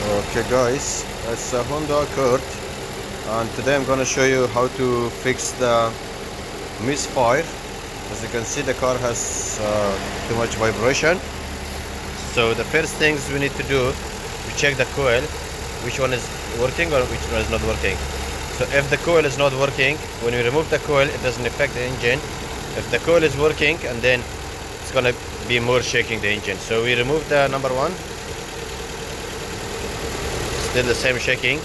Okay guys, it's a Honda Accord and today I'm gonna show you how to fix the misfire. As you can see, the car has too much vibration. So the first things we need to do, we check the coil, which one is working or which one is not working. So if the coil is not working, when we remove the coil, it doesn't affect the engine. If the coil is working, and then it's gonna be more shaking the engine. So we remove the number one. Still the same shaking.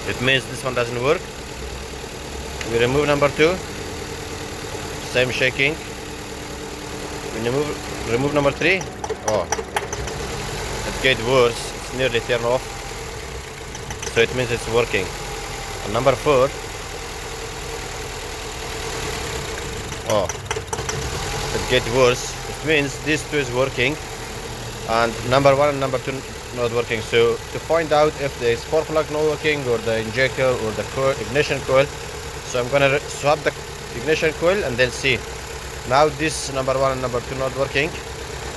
It means this one doesn't work. We remove number two. Same shaking. We remove number three. Oh, it gets worse. It's nearly turned off. So it means it's working. And number four. Oh, it gets worse. It means these two is working, and number one and number two not working. So to find out if the spark plug not working or the injector or the coil, ignition coil, so I'm gonna swap the ignition coil and then see. Now this number one and number two not working.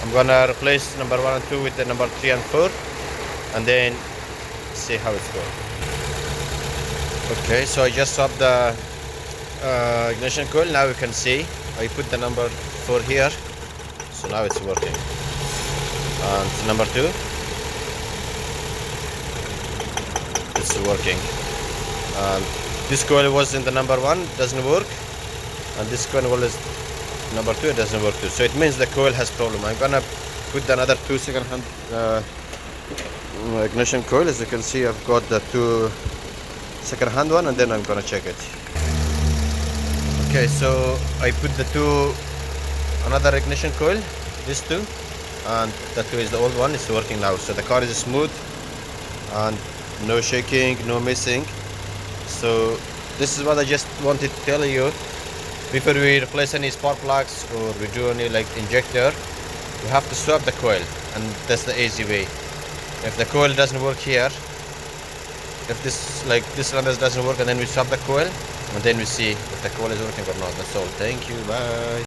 I'm gonna replace number one and two with the number three and four, and then see how it's going. Okay, so I just swapped the ignition coil. Now you can see I put the number four here, so now it's working. And number two, it's working. And this coil was in the number one, doesn't work, and this coil is number two, it doesn't work too. So it means the coil has problem. I'm gonna put another two second-hand ignition coil. As you can see, I've got the two second-hand one, and then I'm gonna check it. Okay, so I put the two another ignition coil, these two, and that two is the old one. It's working now. So the car is smooth and no shaking, no missing. So this is what I just wanted to tell you. Before we replace any spark plugs or we do any like injector, we have to swap the coil, and that's the easy way. If the coil doesn't work here, if this cylinder doesn't work, and then we swap the coil, and then we see if the coil is working or not. That's all. Thank you. Bye.